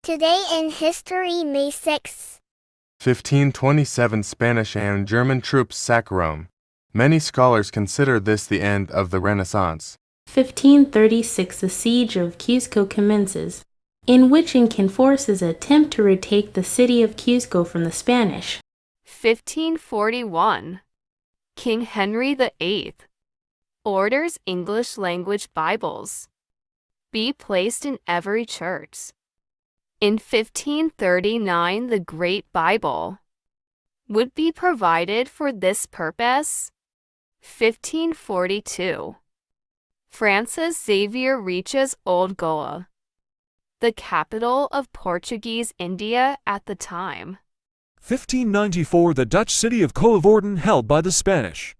Today in History, May 6. 1527 Spanish and German troops sack Rome. Many scholars consider this the end of the Renaissance. 1536 The siege of Cuzco commences, in which Incan forces attempt to retake the city of Cuzco from the Spanish. 1541 King Henry VIII orders English language Bibles be placed in every church. In 1539, the Great Bible would be provided for this purpose. 1542 Francis Xavier reaches Old Goa, the capital of Portuguese India at the time. 1594 The Dutch city of Coevorden, held by the Spanish,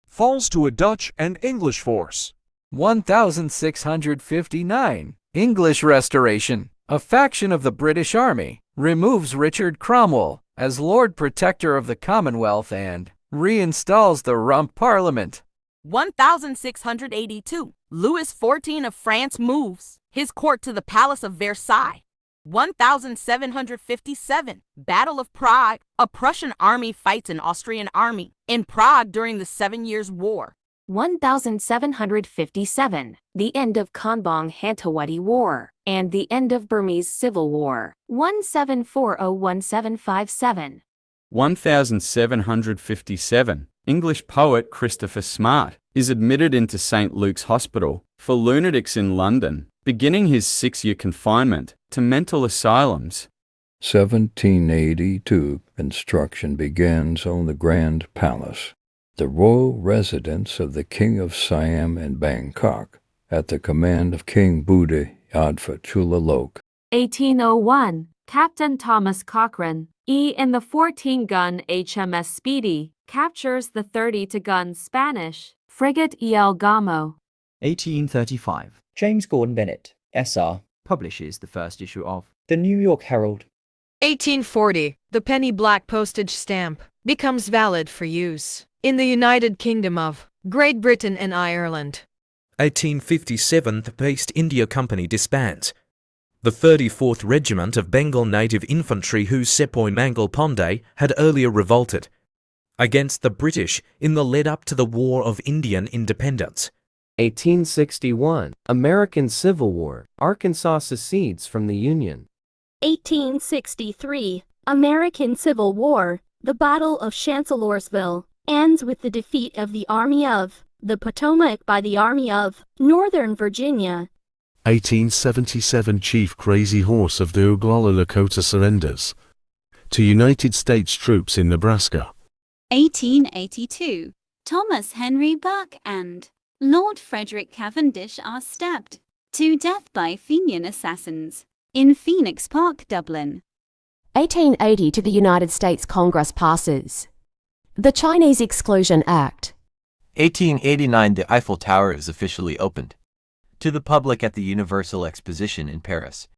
falls to a Dutch and English force. 1659 English Restoration. A faction of the British Army removes Richard Cromwell as Lord Protector of the Commonwealth and reinstalls the Rump Parliament. 1682 Louis XIV of France moves his court to the Palace of Versailles. 1757 Battle of Prague. A Prussian army fights an Austrian army in Prague during the 7 Years' War. 1757 The end of Konbong-Hantawadi War and the end of Burmese Civil War. 1740-1757 1757 English poet Christopher Smart is admitted into St. Luke's Hospital for lunatics in London, beginning his 6-year confinement to mental asylums. 1782 Construction begins on the Grand Palace, the royal residence of the King of Siam in Bangkok, at the command of King Budha Yadfa Chulalok. 1801 Captain Thomas Cochrane, in the 14-gun HMS Speedy, captures the 32-gun Spanish frigate El Gamo. 1835 James Gordon Bennett, SR, publishes the first issue of the New York Herald. 1840 The penny black postage stamp becomes valid for use in the United Kingdom of Great Britain and Ireland. 1857 The East India Company disbands. The 34th Regiment of Bengal Native Infantry, whose Sepoy Mangal Pandey had earlier revolted against the British in the lead-up to the War of Indian Independence. 1861 American Civil War. Arkansas secedes from the Union. 1863 American Civil War. The Battle of Chancellorsville ends with the defeat of the Army of the Potomac by the Army of Northern Virginia. 1877 Chief Crazy Horse of the Oglala Lakota surrenders to United States troops in Nebraska. 1882 Thomas Henry Burke and Lord Frederick Cavendish are stabbed to death by Fenian assassins in Phoenix Park, Dublin. 1880 to the United States Congress passes the Chinese Exclusion Act. 1889 The Eiffel Tower is officially opened to the public at the Universal Exposition in Paris.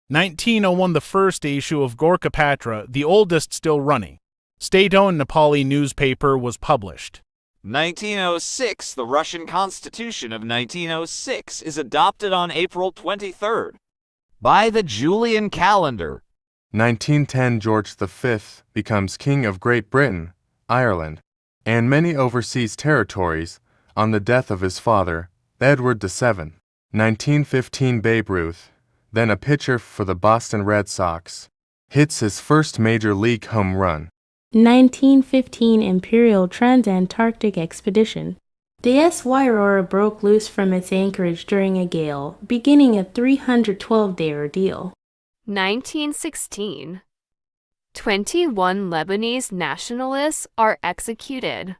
1901 The first issue of Gorka Patra, the oldest still running state-owned Nepali newspaper, was published. 1906 The Russian Constitution of 1906 is adopted on April 23rd by the Julian calendar. 1910 George V becomes King of Great Britain, Ireland, and many overseas territories on the death of his father, Edward VII. 1915 Babe Ruth, then a pitcher for the Boston Red Sox, hits his first major league home run. 1915 Imperial Transantarctic Expedition. The S. Wairora broke loose from its anchorage during a gale, beginning a 312-day ordeal. 1916 21 Lebanese nationalists are executed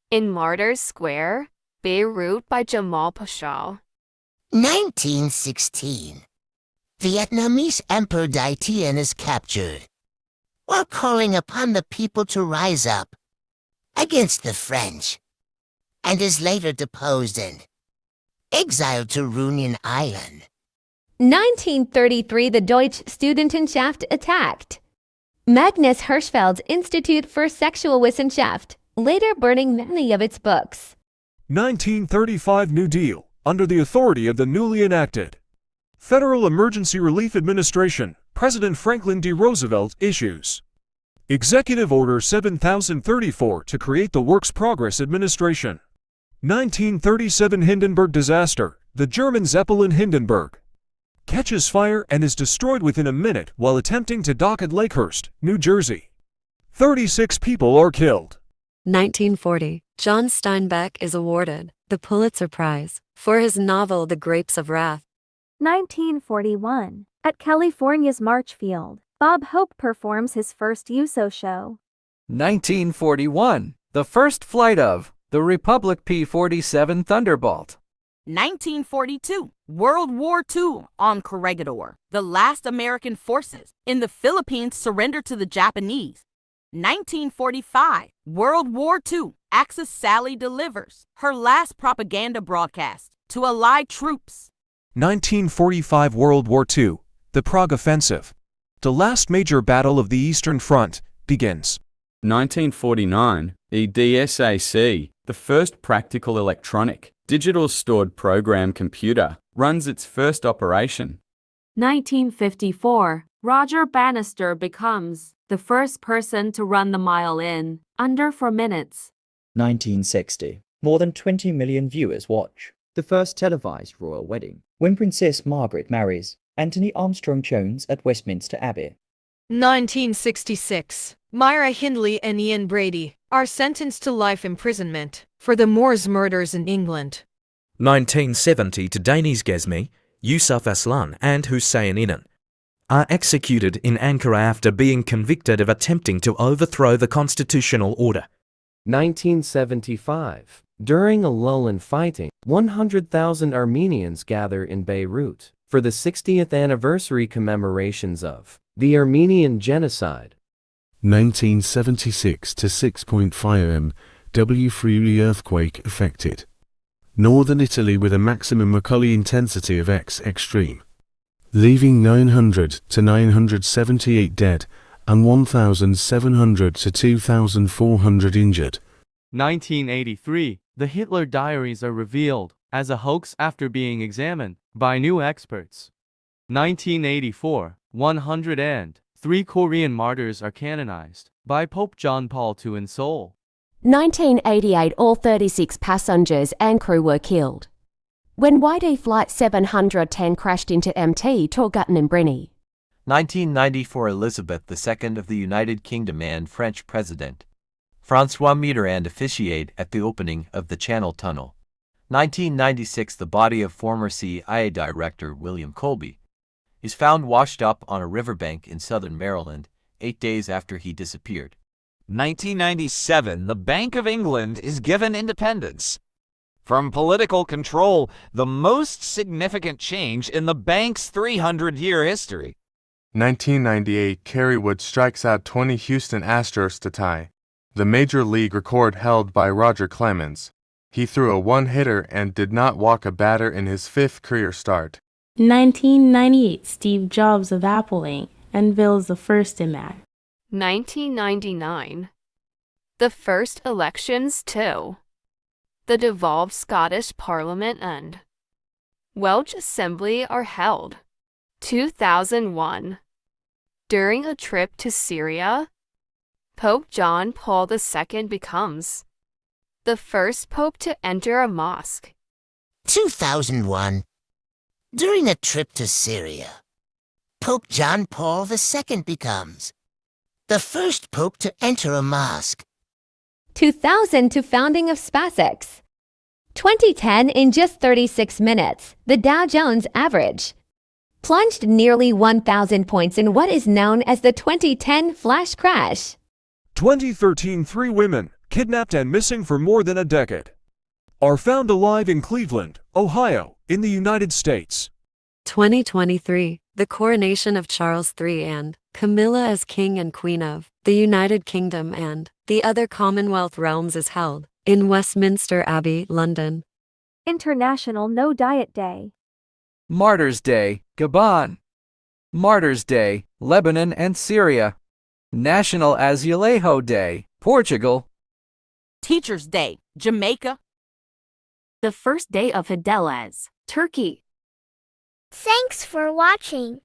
in Martyrs Square, Beirut by Jamal Pasha. 1916 Vietnamese Emperor Dai Tien is captured while calling upon the people to rise up against the French, and is later deposed and exiled to Reunion Island. 1933 The Deutsche Studentenschaft attacked Magnus Hirschfeld's Institute for Sexual Wissenschaft, later burning many of its books. 1935 New Deal, under the authority of the newly enacted Federal Emergency Relief Administration, President Franklin D. Roosevelt issues Executive Order 7034 to create the Works Progress Administration. 1937 Hindenburg disaster. The German Zeppelin Hindenburg catches fire and is destroyed within a minute while attempting to dock at Lakehurst, New Jersey. 36 people are killed. 1940. John Steinbeck is awarded the Pulitzer Prize for his novel The Grapes of Wrath. 1941. At California's Marchfield, Bob Hope performs his first USO show. 1941. The first flight of the Republic P-47 Thunderbolt. 1942. World War II on Corregidor. The last American forces in the Philippines surrender to the Japanese. 1945. World War II. Axis Sally delivers her last propaganda broadcast to Allied troops. 1945 World War II. The Prague Offensive. The last major battle of the Eastern Front begins. 1949, EDSAC, the first practical electronic, digital stored program computer, runs its first operation. 1954. Roger Bannister becomes the first person to run the mile in under 4 minutes. 1960. More than 20 million viewers watch the first televised royal wedding, when Princess Margaret marries Anthony Armstrong Jones at Westminster Abbey. 1966. Myra Hindley and Ian Brady are sentenced to life imprisonment for the Moors murders in England. 1970 to Daniz Gezmi, Yusuf Aslan and Hussein Inan are executed in Ankara after being convicted of attempting to overthrow the constitutional order. 1975. During a lull in fighting, 100,000 Armenians gather in Beirut for the 60th anniversary commemorations of the Armenian Genocide. 1976 to 6.5 MW Friuli earthquake affected northern Italy with a maximum Macaulay intensity of X extreme, leaving 900 to 978 dead and 1,700 to 2,400 injured. 1983. The Hitler diaries are revealed as a hoax after being examined by new experts. 1984. 103 Korean martyrs are canonized by Pope John Paul II in Seoul. 1988. All 36 passengers and crew were killed when YD Flight 710 crashed into MT Torgutton in Brinny. 1994 Elizabeth II of the United Kingdom and French President François Mitterrand officiate at the opening of the Channel Tunnel. 1996 The body of former CIA Director William Colby is found washed up on a riverbank in southern Maryland 8 days after he disappeared. 1997 The Bank of England is given independence from political control, the most significant change in the bank's 300-year history. 1998 Kerry Wood strikes out 20 Houston Astros to tie the Major League record held by Roger Clemens. He threw a one-hitter and did not walk a batter in his 5th career start. 1998. Steve Jobs of Apple Inc. unveils the first iMac. 1999. The first elections to the devolved Scottish Parliament and Welsh Assembly are held. 2001. During a trip to Syria, Pope John Paul II becomes the first pope to enter a mosque. 2001. During a trip to Syria, Pope John Paul II becomes the first pope to enter a mosque. 2000 to founding of SpaceX. 2010 in just 36 minutes, the Dow Jones average plunged nearly 1,000 points in what is known as the 2010 flash crash. 2013 3 women, kidnapped and missing for more than a decade, are found alive in Cleveland, Ohio, in the United States. 2023. The coronation of Charles III and Camilla as King and Queen of the United Kingdom and the other Commonwealth realms is held in Westminster Abbey, London. International No Diet Day. Martyrs' Day, Gabon. Martyrs' Day, Lebanon and Syria. National Azulejo Day, Portugal. Teachers' Day, Jamaica. The first day of Hiddeles, Turkey. Thanks for watching.